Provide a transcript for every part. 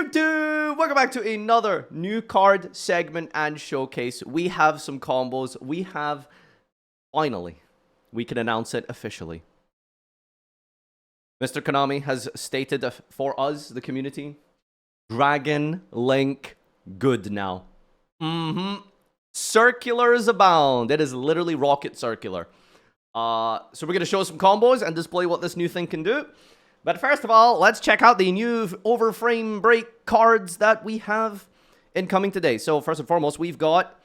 YouTube! Welcome back to another new card segment and showcase. We have some combos. Finally, we can announce it officially. Mr. Konami has stated for us, the community, Dragon Link good now. Circulars abound. It is literally Rokket circular. So we're going to show some combos and display what this new thing can do. But first of all, let's check out the new Overframe break cards that we have incoming today. So first and foremost, we've got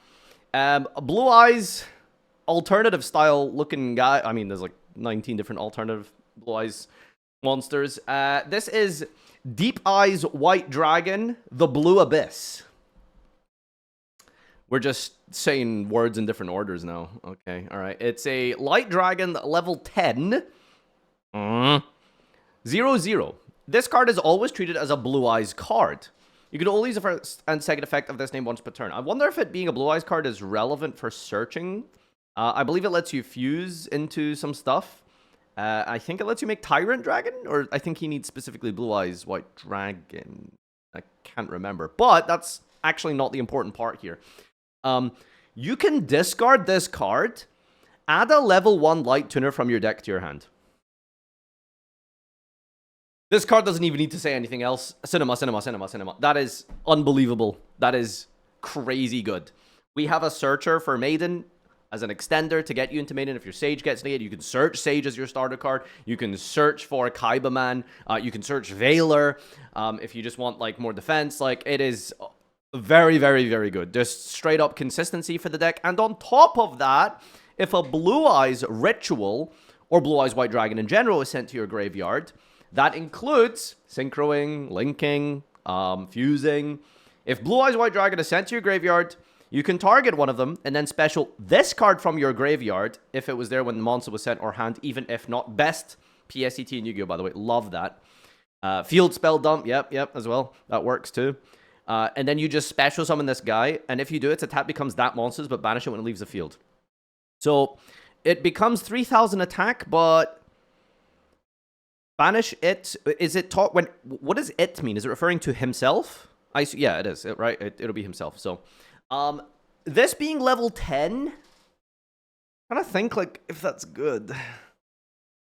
Blue Eyes alternative style looking guy. I mean, there's like 19 different alternative Blue Eyes monsters. This is Deep Eyes White Dragon, the Blue Abyss. We're just saying words in different orders now. Okay, all right. It's a Light Dragon level 10. 0/0. This card is always treated as a Blue Eyes card. You can only use the first and second effect of this name once per turn. I wonder if it being a Blue Eyes card is relevant for searching. I believe it lets you fuse into some stuff. I think it lets you make Tyrant Dragon, or I think he needs specifically Blue Eyes White Dragon. I can't remember, but that's actually not the important part here. You can discard this card, add a level 1 Light Tuner from your deck to your hand. This card doesn't even need to say anything else. Cinema. That is unbelievable. That is crazy good. We have a Searcher for Maiden as an extender to get you into Maiden. If your Sage gets negated, you can search Sage as your starter card. You can search for Kaibaman. You can search Veiler if you just want like more defense. Like, it is very, very, very good. Just straight up consistency for the deck. And on top of that, if a Blue Eyes Ritual or Blue Eyes White Dragon in general is sent to your graveyard, that includes synchroing, linking, fusing. If Blue Eyes White Dragon is sent to your graveyard, you can target one of them and then special this card from your graveyard if it was there when the monster was sent, or hand, even if not. Best PSET in Yu-Gi-Oh, by the way. Love that. Field spell dump. Yep, as well. That works too. And then you just special summon this guy, and if you do, its attack becomes that monster's, but banish it when it leaves the field. So it becomes 3,000 attack, but banish it. Is it taught when? What does it mean? Is it referring to himself? Yeah, it is. Right? It'll be himself. So, this being level 10, I kind of think like if that's good.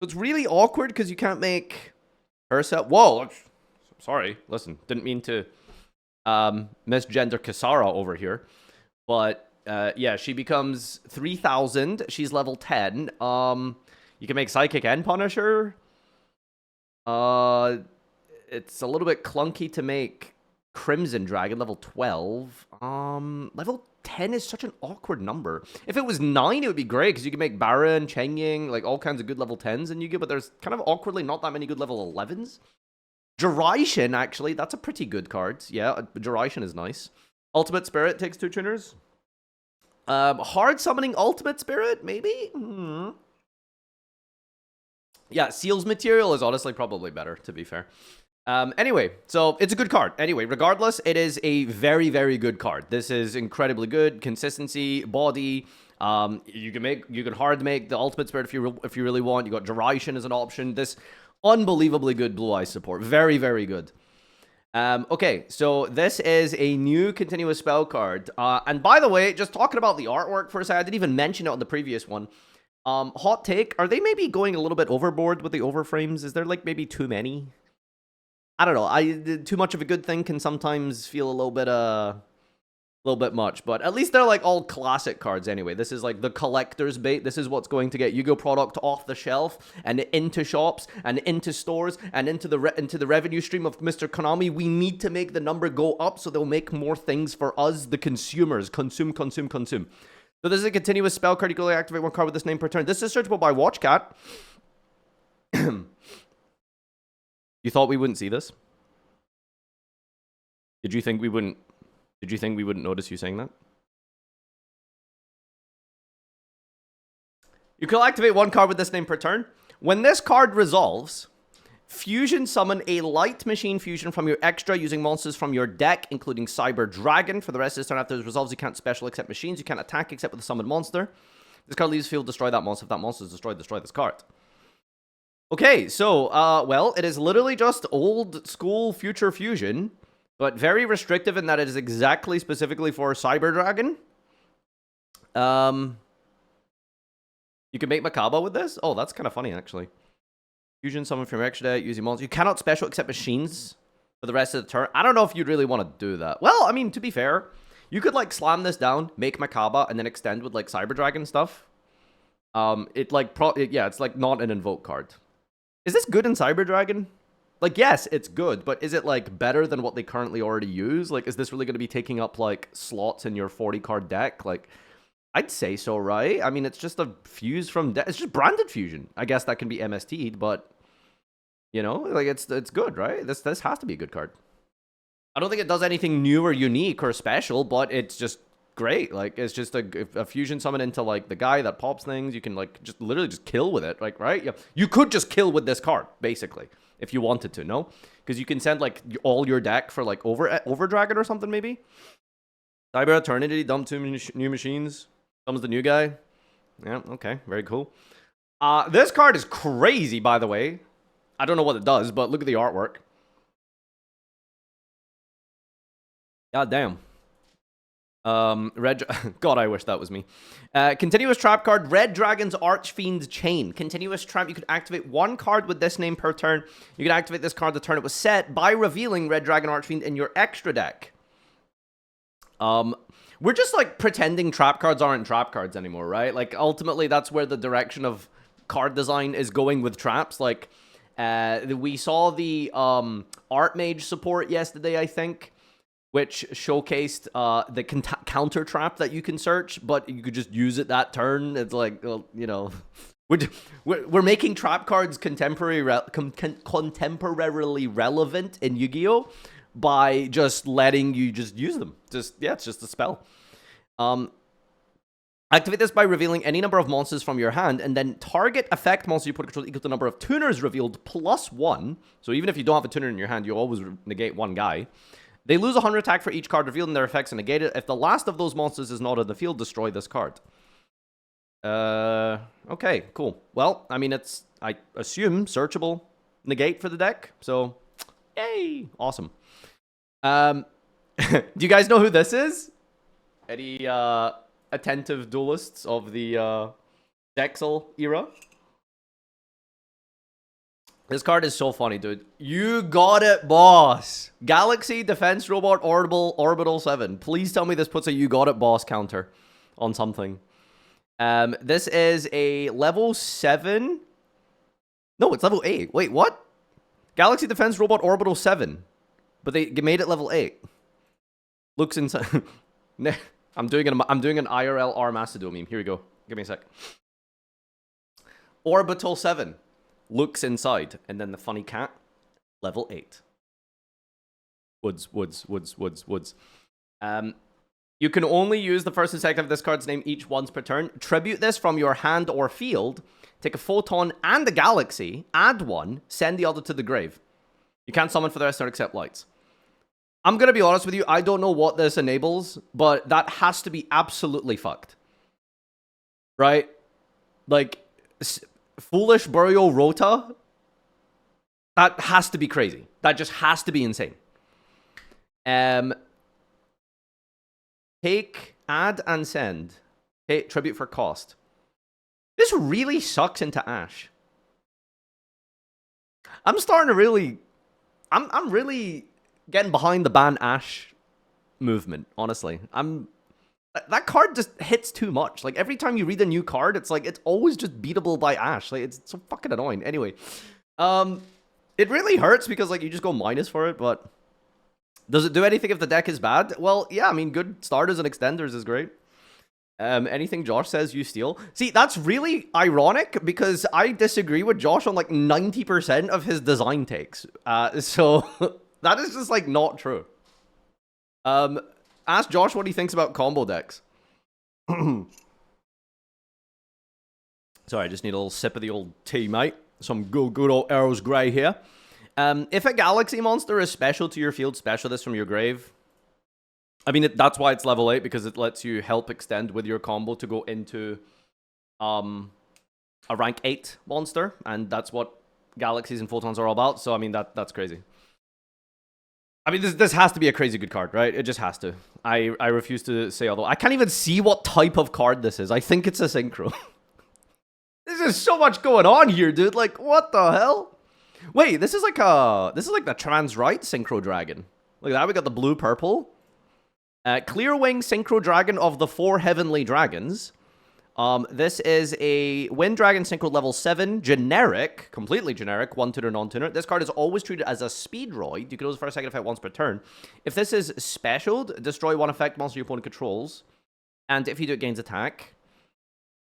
It's really awkward because you can't make herself. Whoa! Sorry. Listen, didn't mean to misgender Kisara over here, but yeah, she becomes 3,000. She's level 10. You can make Psychic and Punisher. It's a little bit clunky to make Crimson Dragon level 12. Level 10 is such an awkward number. If it was 9, it would be great because you can make Baron, Chengying, like all kinds of good level 10s in Yu-Gi-Oh, but there's kind of awkwardly not that many good level 11s. Duration, actually, that's a pretty good card. Yeah, Duration is nice. Ultimate Spirit takes 2 tuners. Hard summoning Ultimate Spirit, maybe? Yeah, Seal's Material is honestly probably better, to be fair. Anyway, so it's a good card. Anyway, regardless, it is a very, very good card. This is incredibly good. Consistency, body. You can hard make the Ultimate Spirit if you really want. You got Duration as an option. This unbelievably good Blue Eyes support. Very, very good. Okay, so this is a new continuous spell card. And by the way, just talking about the artwork for a second, I didn't even mention it on the previous one. Hot take, are they maybe going a little bit overboard with the overframes? Is there like maybe too many? I don't know. Too much of a good thing can sometimes feel a little bit much, but at least they're like all classic cards anyway. This is like the collector's bait. This is what's going to get Yu-Gi-Oh product off the shelf and into shops and into stores and into the revenue stream of Mr. Konami. We need to make the number go up so they'll make more things for us, the consumers. Consume. So this is a continuous spell card. You can only activate 1 card with this name per turn. This is searchable by Watchcat. You thought we wouldn't see this? Did you think we wouldn't notice you saying that? You can activate 1 card with this name per turn. When this card resolves, fusion summon a light machine fusion from your extra using monsters from your deck, including Cyber Dragon. For the rest of this turn after it resolves, you can't special except machines. You can't attack except with a summoned monster. This card leaves field, destroy that monster. If that monster is destroyed, destroy this card. Okay, so, well, it is literally just old school future fusion. But very restrictive in that it is exactly specifically for Cyber Dragon. You can make Makaba with this? Oh, that's kind of funny, actually. Fusion summon from your extra deck using monsters. You cannot special accept machines for the rest of the turn. I don't know if you'd really want to do that. Well, I mean, to be fair, you could, like, slam this down, make Makaba, and then extend with, like, Cyber Dragon stuff. It's, like, not an invoke card. Is this good in Cyber Dragon? Like, yes, it's good, but is it, like, better than what they currently already use? Like, is this really going to be taking up, like, slots in your 40-card deck? Like, I'd say so, right? I mean, it's just a fuse from... It's just branded fusion. I guess that can be MST'd, but... You know? Like, it's good, right? This has to be a good card. I don't think it does anything new or unique or special, but it's just great. Like, it's just a fusion summon into, like, the guy that pops things. You can, like, just literally just kill with it, like, right? Yeah. You could just kill with this card, basically, if you wanted to, no? Because you can send, like, all your deck for, like, over Dragon or something, maybe? Cyber Eternity, dump 2 new machines. Comes the new guy. Yeah, okay, very cool. This card is crazy, by the way. I don't know what it does, but look at the artwork. God damn. God, I wish that was me. Continuous trap card, Red Dragon's Archfiend Chain. Continuous trap, you can activate 1 card with this name per turn. You can activate this card the turn it was set by revealing Red Dragon Archfiend in your extra deck. We're just, like, pretending trap cards aren't trap cards anymore, right? Like, ultimately, that's where the direction of card design is going with traps. Like, we saw the Archmage support yesterday, I think, which showcased the counter trap that you can search, but you could just use it that turn. It's like, well, you know, we're making trap cards contemporarily relevant in Yu-Gi-Oh! By just letting you just use them. It's just a spell. Activate this by revealing any number of monsters from your hand, and then target effect monster you put control equal to the number of tuners revealed plus 1. So even if you don't have a tuner in your hand, you always negate 1 guy. They lose 100 attack for each card revealed, and their effects are negated. If the last of those monsters is not in the field, destroy this card. Okay, cool. Well, I mean, it's, I assume, searchable negate for the deck. So, yay! Awesome. Do you guys know who this is? Any attentive duelists of the Dexel era? This card is so funny, dude. You got it, boss. Galaxy Defense Robot Orbital 7. Please tell me this puts a you got it, boss counter on something. This is a level 7. No, it's level 8. Wait, what? Galaxy Defense Robot Orbital 7. But they made it level 8. Looks inside. I'm doing an IRL R Macedo meme. Here we go. Give me a sec. Orbital 7. Looks inside. And then the funny cat. Level 8. Woods. You can only use the first and second of this card's name each once per turn. Tribute this from your hand or field. Take a photon and a galaxy. Add 1. Send the other to the grave. You can't summon for the rest or accept lights. I'm going to be honest with you. I don't know what this enables, but that has to be absolutely fucked. Right? Like, Foolish Burial Rota? That has to be crazy. That just has to be insane. Take, add, and send. Pay tribute for cost. This really sucks into Ash. I'm starting to really... I'm really getting behind the ban Ash movement, honestly. That card just hits too much. Like, every time you read a new card, it's like, it's always just beatable by Ash. Like, it's so fucking annoying. Anyway, it really hurts because, like, you just go minus for it, but does it do anything if the deck is bad? Well, yeah, I mean, good starters and extenders is great. Anything Josh says, you steal. See, that's really ironic because I disagree with Josh on, like, 90% of his design takes. So... That is just, like, not true. Ask Josh what he thinks about combo decks. Sorry, I just need a little sip of the old tea, mate. Some good old Earl's Grey here. If a Galaxy monster is special to your field, special this from your grave. I mean, that's why it's level 8, because it lets you help extend with your combo to go into a rank 8 monster. And that's what Galaxies and Photons are all about. So, I mean, that's crazy. I mean, this has to be a crazy good card, right? It just has to. I refuse to say although. I can't even see what type of card this is. I think it's a Synchro. There's so much going on here, dude. Like, what the hell? Wait, this is like the trans right Synchro Dragon. Look at that. We got the blue purple. Clear Wing Synchro Dragon of the 4 Heavenly Dragons. This is a Wind Dragon Synchro level 7, generic, completely generic, 1-tuner, non-tuner. This card is always treated as a speed droid. You can use it for a second effect once per turn. If this is specialed, destroy 1 effect monster your opponent controls. And if you do, it gains attack.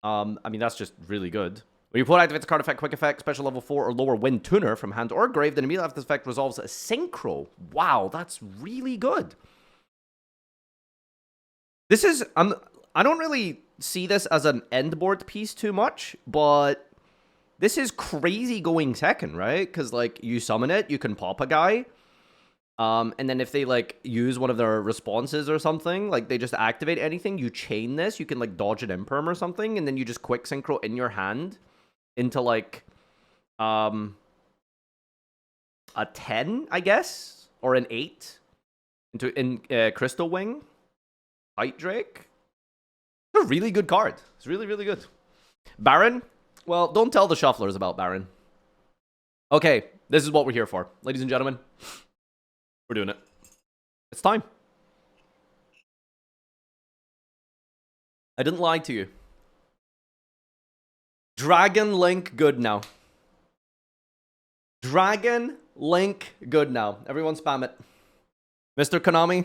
I mean, that's just really good. When your opponent activates a card effect, quick effect, special level 4 or lower Wind Tuner from hand or grave, then immediately after this effect resolves a Synchro. Wow, that's really good. This is... I don't really see this as an end board piece too much, but this is crazy going second, right? Because, like, you summon it, you can pop a guy, and then if they, like, use one of their responses or something, like, they just activate anything, you chain this, you can, like, dodge an imperm or something, and then you just quick synchro in your hand into, like, a 10, I guess, or an 8 in Crystal Wing, Fight Drake. A really good card. It's really, really good. Baron? Well, don't tell the shufflers about Baron. Okay, this is what we're here for. Ladies and gentlemen, we're doing it. It's time. I didn't lie to you. Dragon Link good now. Dragon Link good now. Everyone spam it. Mr. Konami.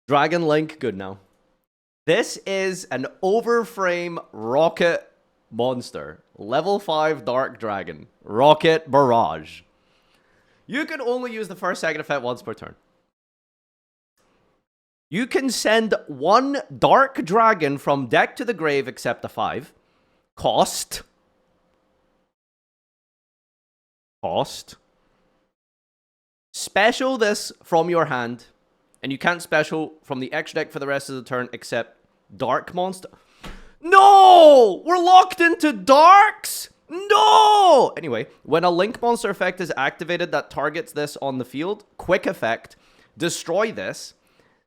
Dragon Link good now. This is an Overframe Rokket monster. Level 5 Dark Dragon. Rokket Barrage. You can only use the first second effect once per turn. You can send 1 Dark Dragon from deck to the grave except a 5. Cost. Special this from your hand. And you can't special from the extra deck for the rest of the turn except Dark Monster. No! We're locked into Darks! No! Anyway, when a Link Monster effect is activated that targets this on the field, quick effect, destroy this,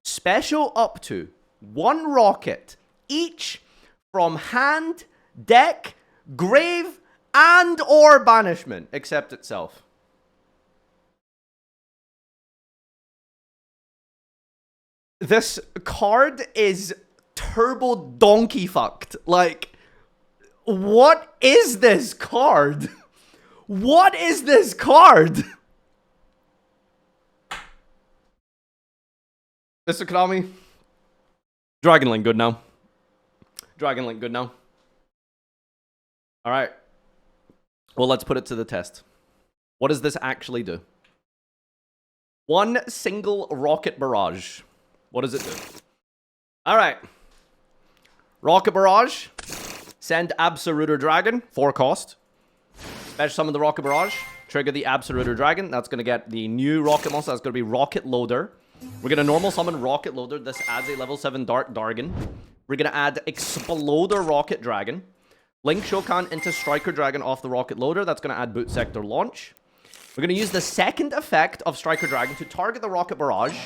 special up to 1 Rokket, each from hand, deck, grave, and or banishment, except itself. This card is turbo donkey fucked. Like, what is this card? What is this card? Mr. Konami. Dragon Link good now. Dragon Link good now. Alright. Well, let's put it to the test. What does this actually do? 1 single Rokket Barrage. What does it do? Alright. Rokket Barrage. Send Absoluter Dragon. 4 cost. Special summon the Rokket Barrage. Trigger the Absoluter Dragon. That's going to get the new Rokket monster. That's going to be Rokket Loader. We're going to normal summon Rokket Loader. This adds a level 7 Dark Dragon. We're going to add Exploder Rokket Dragon. Link Shokan into Striker Dragon off the Rokket Loader. That's going to add Boot Sector Launch. We're going to use the second effect of Striker Dragon to target the Rokket Barrage,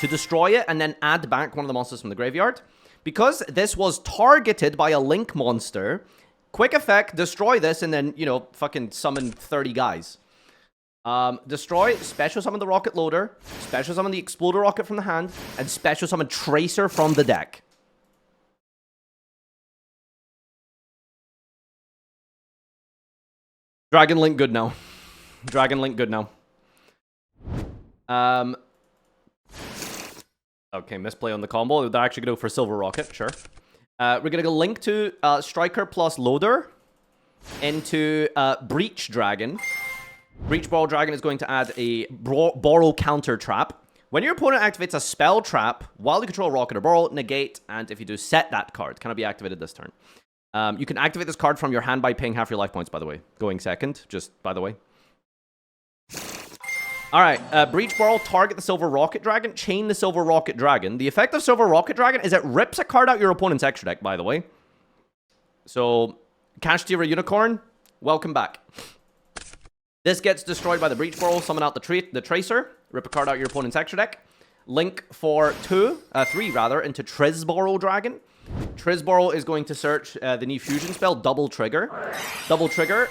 to destroy it, and then add back one of the monsters from the graveyard. Because this was targeted by a Link monster, quick effect, destroy this, and then, you know, fucking summon 30 guys. Destroy, special summon the Rokket Loader, special summon the Exploder Rocket from the hand, and special summon Tracer from the deck. Dragon Link good now. Dragon Link good now. Okay, misplay on the combo. They're actually going to go for Silver Rokket, sure. We're going to go Link to Striker plus Loader into Breach Dragon. Breach Borrow Dragon is going to add a Borrow Counter Trap. When your opponent activates a spell trap, while you control Rokket or Borrow, negate, and if you do, set that card. Cannot be activated this turn. You can activate this card from your hand by paying half your life points, by the way. Going second, just by the way. Alright, Breach Borrow, target the Silver Rokket Dragon, chain the Silver Rokket Dragon. The effect of Silver Rokket Dragon is it rips a card out your opponent's extra deck, by the way. So, Cash Tira Unicorn, welcome back. This gets destroyed by the Breach Borrow, summon out the Tracer. Rip a card out your opponent's extra deck. Link for 3 rather, into Trisboro Dragon. Trisboro is going to search the new fusion spell, Double Trigger. Double Trigger,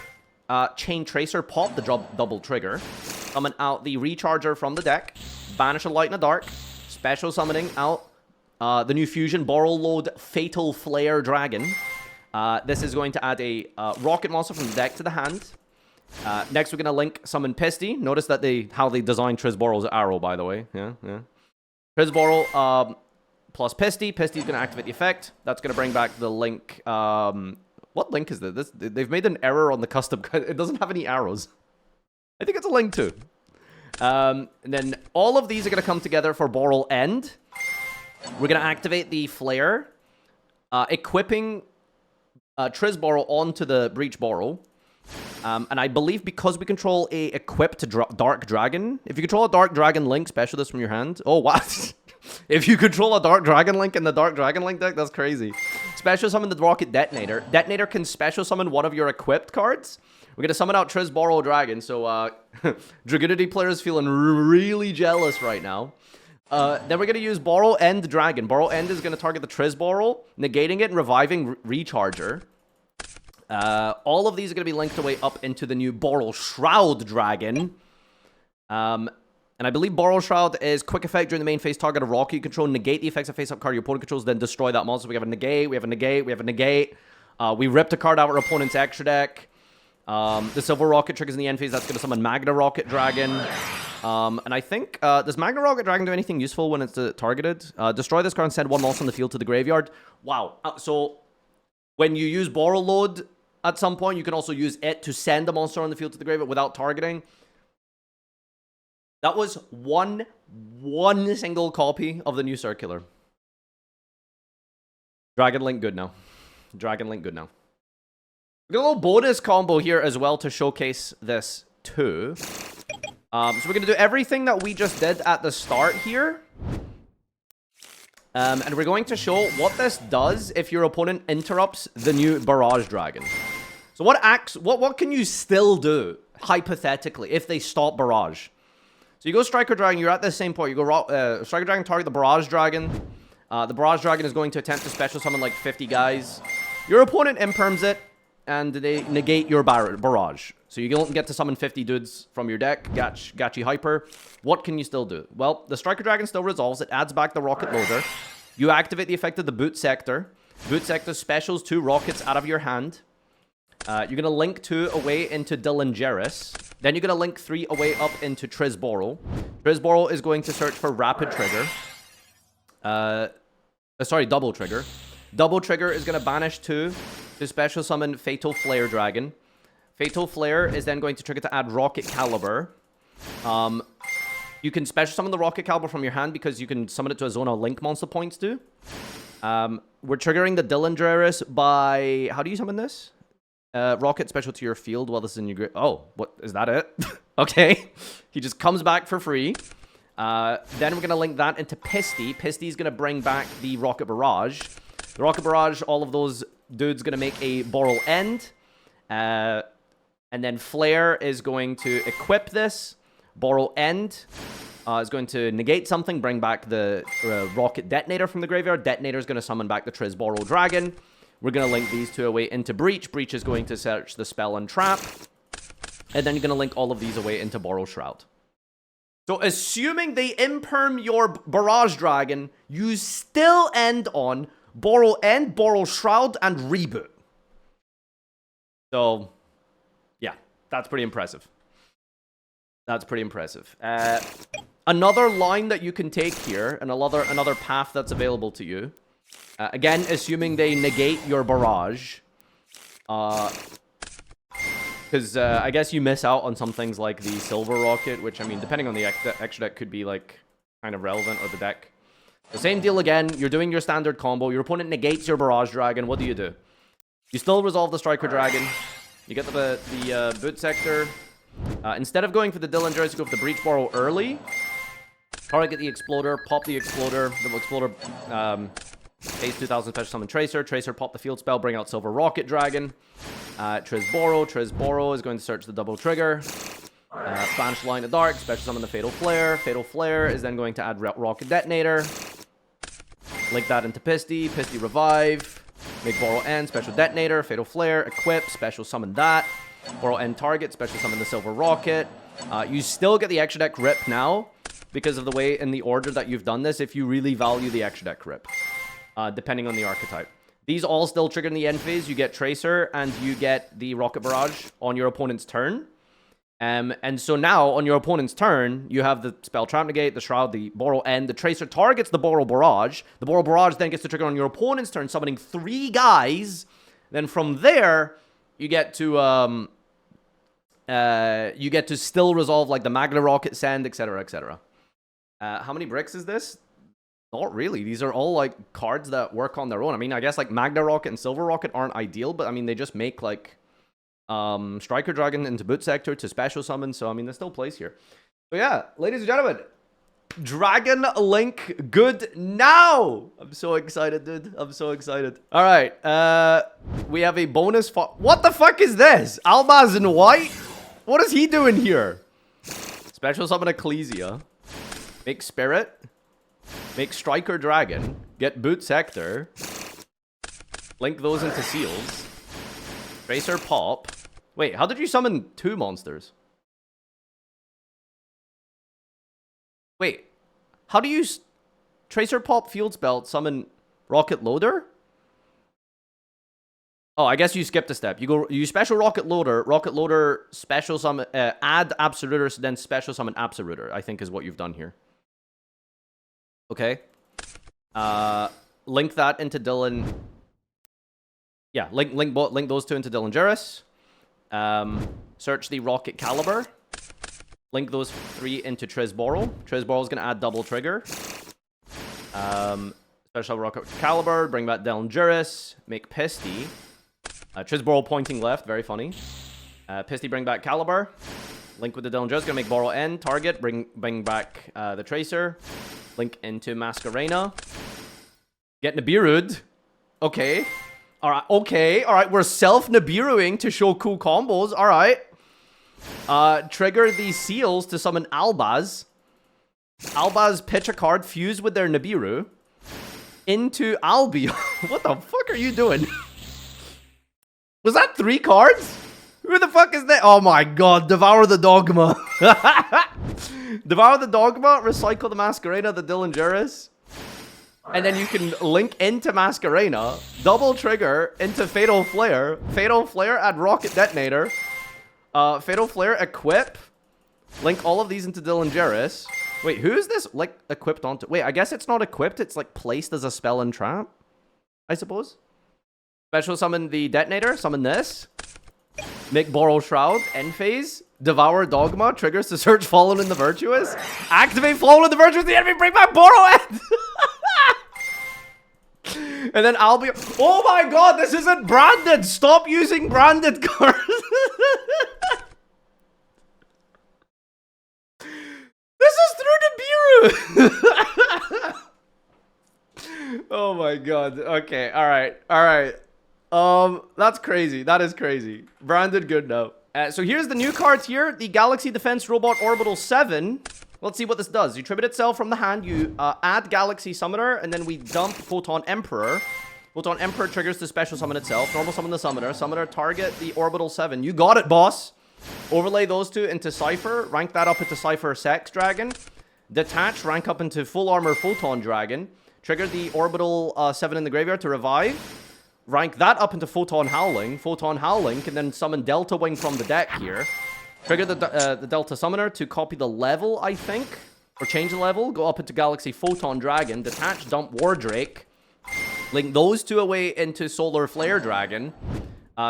Chain Tracer, pop the Double Trigger. Summon out the Recharger from the deck. Banish a Light and a Dark. Special summoning out the new fusion, Borrow Load, Fatal Flare Dragon. This is going to add a Rokket monster from the deck to the hand. Next, we're going to link summon Pisty. Notice that how they designed Trisboro's arrow, by the way. Yeah. Trisboro plus Pisty. Pisty's going to activate the effect. That's going to bring back the link. What link is this? They've made an error on the custom. It doesn't have any arrows. I think it's a link too. And then all of these are going to come together for Borrow End. We're going to activate the Flare, equipping Trisboro onto the Breach Borrow. And I believe because we control a equipped Dark Dragon, if you control a Dark Dragon Link, special this from your hand. Oh, what? If you control a Dark Dragon Link in the Dark Dragon Link deck, that's crazy. Special summon the Rokket Detonator. Detonator can special summon one of your equipped cards. We're going to summon out Trisboro Dragon, so Dragunity players feeling really jealous right now. Then we're going to use Borrow End Dragon. Borrow End is going to target the Trisboro, negating it and reviving Recharger. All of these are going to be linked away up into the new Borrow Shroud Dragon. And I believe Borrow Shroud is quick effect during the main phase. Target a Rokket you control. Negate the effects of face-up card your opponent controls, then destroy that monster. We have a negate, we have a negate, we have a negate. We ripped a card out of our opponent's extra deck. The Silver Rokket triggers in the end phase. That's going to summon Magna Rokket Dragon. And I think, does Magna Rokket Dragon do anything useful when it's targeted? Destroy this card and send one monster on the field to the graveyard. Wow. So, when you use Borrow Load at some point, you can also use it to send a monster on the field to the graveyard without targeting. That was one single copy of the new circular. Dragon Link good now. Dragon Link good now. We got a little bonus combo here as well to showcase this too. So we're going to do everything that we just did at the start here. And we're going to show what this does if your opponent interrupts the new Barrage Dragon. So what can you still do, hypothetically, if they stop Barrage? So you go Striker Dragon, you're at the same point. You go Striker Dragon, target the Barrage Dragon. The Barrage Dragon is going to attempt to special summon like 50 guys. Your opponent imperms it, and they negate your Barrage. So you don't get to summon 50 dudes from your deck. Gachi Hyper. What can you still do? Well, the Striker Dragon still resolves. It adds back the Rokket Loader. You activate the effect of the Boot Sector. Boot Sector specials 2 Rockets out of your hand. You're going to link 2 away into Dilangeris. Then you're going to link 3 away up into Trisboro. Trisboro is going to search for Rapid Trigger. Double Trigger. Double Trigger is going to banish 2 to special summon Fatal Flare Dragon. Fatal Flare is then going to trigger to add Rokket Caliber. You can special summon the Rokket Caliber from your hand because you can summon it to a zone of link monster points too. We're triggering the Dilangeris by... How do you summon this? Rokket special to your field while this is in your... Oh, what? Is that it? Okay. He just comes back for free. Then we're going to link that into Pisty. Pisty is going to bring back the Rokket Barrage. The Rokket Barrage, all of those dudes going to make a Borrow End. And then Flare is going to equip this. Borrow End is going to negate something, bring back the Rokket Detonator from the graveyard. Detonator is going to summon back the Trisboro Dragon. We're going to link these 2 away into Breach. Breach is going to search the Spell and Trap. And then you're going to link all of these away into Borrow Shroud. So assuming they imperm your Barrage Dragon, you still end on Borrow End, Borrow Shroud, and Reboot. So, yeah, that's pretty impressive. That's pretty impressive. Another line that you can take here, and another path that's available to you. Again, assuming they negate your Barrage. Because I guess you miss out on some things like the Silver Rokket, which, I mean, depending on the extra deck, could be, like, kind of relevant, or the deck. The same deal again. You're doing your standard combo. Your opponent negates your Barrage Dragon. What do? You still resolve the Striker Dragon. You get the Boot Sector. Instead of going for the Dilangeris, you go for the Breach Borrow early. Target the Exploder. Pop the Exploder. The Exploder... Phase 2000 special summon Tracer. Tracer pop the field spell, bring out Silver Rokket Dragon. Trisboro is going to search the Double Trigger. Banish Line of Dark, special summon the Fatal Flare. Fatal Flare is then going to add Rokket Detonator. Link that into Pisty. Pisty Revive. Make Borrow End, special Detonator. Fatal Flare, equip, special summon that. Borrow End target, special summon the Silver Rokket. You still get the extra deck rip now because of the way in the order that you've done this if you really value the extra deck rip, depending on the archetype. These all still trigger in the end phase. You get Tracer and you get the Rokket Barrage on your opponent's turn. And so now, on your opponent's turn, you have the Spell Trap Negate, the Shroud, the Borrow End. The Tracer targets the Borrow Barrage. The Borrow Barrage then gets to trigger on your opponent's turn, summoning 3 guys. Then from there, you get to still resolve like the Magna Rokket Send, etc., etc. How many bricks is this? Not really. These are all like cards that work on their own. I mean, I guess like Magna Rokket and Silver Rokket aren't ideal, but I mean, they just make like Striker Dragon into Boot Sector to special summon. So I mean, there's still place here. So yeah, ladies and gentlemen, Dragon Link good now. I'm so excited, dude. I'm so excited. All right, we have a bonus. What the fuck is this? Albaz in white. What is he doing here? Special summon Ecclesia. Make Spirit. Make Striker Dragon. Get Boot Sector. Link those into Seals. Tracer Pop. Wait, how did you summon 2 monsters? Wait, how do you Tracer Pop Field Spell summon Rokket Loader? Oh, I guess you skipped a step. You special Rokket Loader special summon, add Absoluter, then special summon Absoluter, I think is what you've done here. Okay. Link that into Dylan. Yeah, link those 2 into Dylan Juris. Search the Rokket Caliber. Link those 3 into Trizborrow. Trizborrow is going to add double trigger. Special Rokket Caliber. Bring back Dylan Juris. Make Pisty. Trizborrow pointing left. Very funny. Pisty bring back Caliber. Link with the Dylan Juris. Going to make Borrow End. Target. Bring back the Tracer. Link into Masquerena. Get Nibiru'd. Okay. Alright, okay. Alright, we're self-Nibiruing to show cool combos. Alright. Trigger these Seals to summon Albaz. Albaz pitch a card, fuse with their Nibiru. Into Albion. What the fuck are you doing? Was that 3 cards? Who the fuck is that? Oh my god, Devour the Dogma. Devour the Dogma, recycle the Masquerena, the Dylan Juris. And then you can link into Masquerena, double trigger into Fatal Flare. Fatal Flare, add Rokket Detonator. Fatal Flare, equip. Link all of these into Dylan Juris. Wait, who is this, like, equipped onto? Wait, I guess it's not equipped. It's, like, placed as a spell and trap, I suppose. Special summon the Detonator. Summon this. Make Borrow Shroud. End phase. Devour Dogma. Triggers to search Fallen in the Virtuous. Activate Fallen in the Virtuous. The enemy bring back Borrow End. And then Albion. Oh my god, this isn't branded. Stop using branded cards. This is through Nibiru. Oh my god. Okay, alright. Alright. That's crazy. That is crazy. Branded good now. So here's the new cards here. The Galaxy Defense Robot Orbital 7. Let's see what this does. You tribute itself from the hand. You add Galaxy Summoner, and then we dump Photon Emperor. Photon Emperor triggers to special summon itself. Normal summon the Summoner. Summoner target the Orbital 7. You got it, boss. Overlay those 2 into Cypher. Rank that up into Cypher Sex Dragon. Detach, rank up into Full Armor Photon Dragon. Trigger the Orbital 7 in the graveyard to revive. Rank that up into Photon Howling. Photon Howling can then summon Delta Wing from the deck here. Trigger the Delta Summoner to copy the level, I think. Or change the level. Go up into Galaxy Photon Dragon. Detach, dump Wardrake. Link those 2 away into Solar Flare Dragon.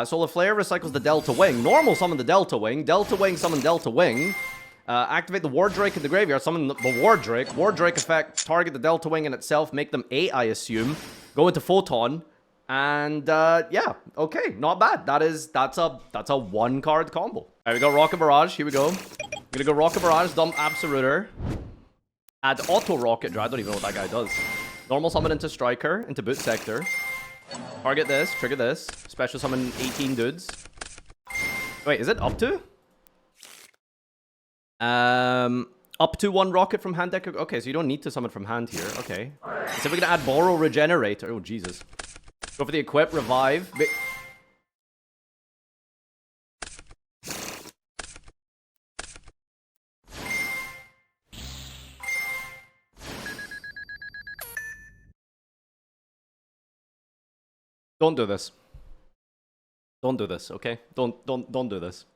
Solar Flare recycles the Delta Wing. Normal summon the Delta Wing. Delta Wing summon Delta Wing. Activate the Wardrake in the graveyard. Summon the Wardrake. Wardrake effect. Target the Delta Wing in itself. Make them 8, I assume. Go into Photon. And yeah, okay, not bad. That's a 1-card combo. All right, we got Rokket Barrage. Here we go. We're gonna go Rokket Barrage, dump Absoluter, add Auto Rokket Drive. I don't even know what that guy does. Normal summon into Striker, into Boot Sector. Target this, trigger this. Special summon 18 dudes. Wait, is it up to? Up to 1 Rokket from hand deck. Okay, so you don't need to summon from hand here. Okay. So we're gonna add Borrow Regenerate. Oh, Jesus. Go for the Equip, Revive. Don't do this. Don't do this, okay? Don't do this.